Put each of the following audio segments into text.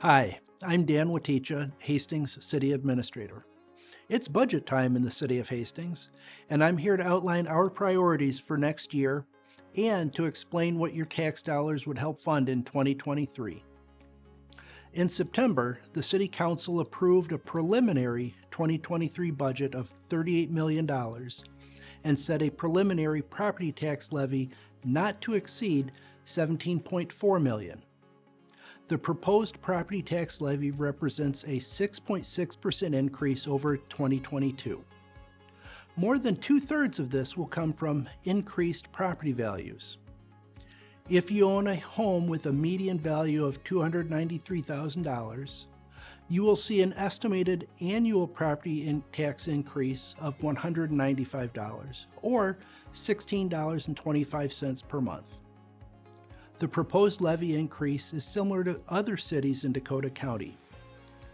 Hi, I'm Dan Waticha, Hastings City Administrator. It's budget time in the City of Hastings, and I'm here to outline our priorities for next year and to explain what your tax dollars would help fund in 2023. In September, the City Council approved a preliminary 2023 budget of $38 million and set a preliminary property tax levy not to exceed $17.4 million. The proposed property tax levy represents a 6.6% increase over 2022. More than 2/3 of this will come from increased property values. If you own a home with a median value of $293,000, you will see an estimated annual property tax increase of $195, or $16.25 per month. The proposed levy increase is similar to other cities in Dakota County,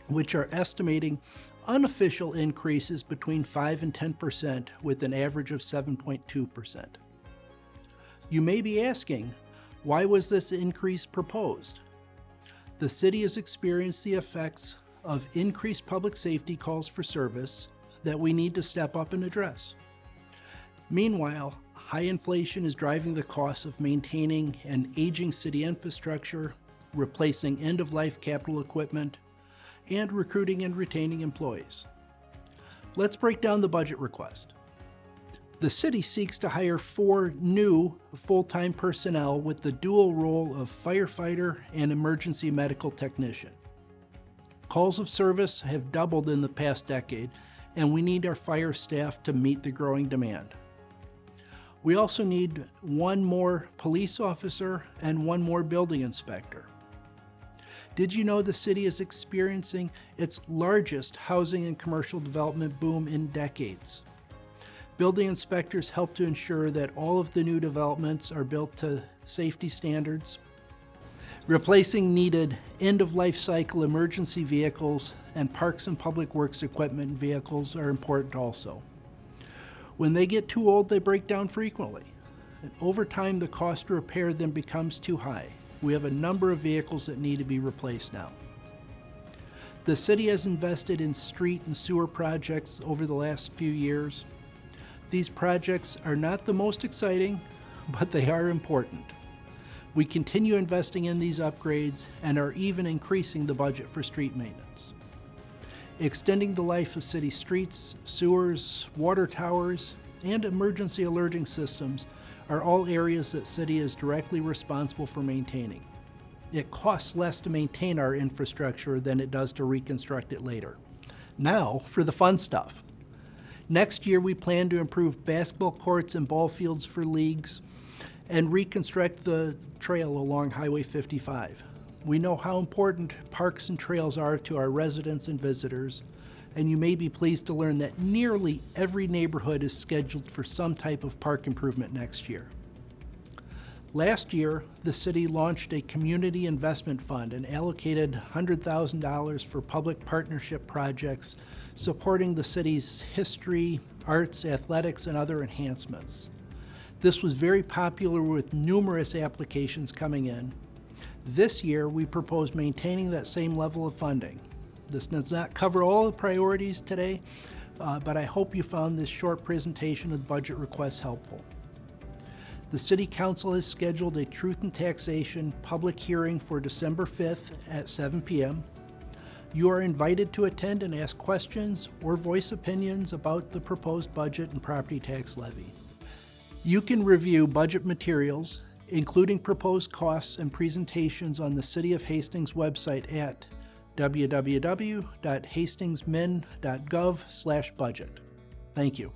which are estimating unofficial increases between 5 and 10% with an average of 7.2%. You may be asking, why was this increase proposed? The city has experienced the effects of increased public safety calls for service that we need to step up and address. Meanwhile, high inflation is driving the costs of maintaining an aging city infrastructure, replacing end-of-life capital equipment, and recruiting and retaining employees. Let's break down the budget request. The city seeks to hire 4 new full-time personnel with the dual role of firefighter and emergency medical technician. Calls of service have doubled in the past decade, and we need our fire staff to meet the growing demand. We also need 1 more police officer and 1 more building inspector. Did you know the city is experiencing its largest housing and commercial development boom in decades? Building inspectors help to ensure that all of the new developments are built to safety standards. Replacing needed end-of-life cycle emergency vehicles and parks and public works equipment and vehicles are important also. When they get too old, they break down frequently. And over time, the cost to repair them becomes too high. We have a number of vehicles that need to be replaced now. The city has invested in street and sewer projects over the last few years. These projects are not the most exciting, but they are important. We continue investing in these upgrades and are even increasing the budget for street maintenance. Extending the life of city streets, sewers, water towers, and emergency alerting systems are all areas that city is directly responsible for maintaining. It costs less to maintain our infrastructure than it does to reconstruct it later. Now for the fun stuff. Next year we plan to improve basketball courts and ball fields for leagues and reconstruct the trail along Highway 55. We know how important parks and trails are to our residents and visitors, and you may be pleased to learn that nearly every neighborhood is scheduled for some type of park improvement next year. Last year, the city launched a community investment fund and allocated $100,000 for public partnership projects supporting the city's history, arts, athletics, and other enhancements. This was very popular with numerous applications coming in. This year, we propose maintaining that same level of funding. This does not cover all the priorities today, but I hope you found this short presentation of budget requests helpful. The City Council has scheduled a Truth in Taxation public hearing for December 5th at 7 p.m. You are invited to attend and ask questions or voice opinions about the proposed budget and property tax levy. You can review budget materials, including proposed costs and presentations, on the City of Hastings website at www.hastingsmin.gov/budget. Thank you.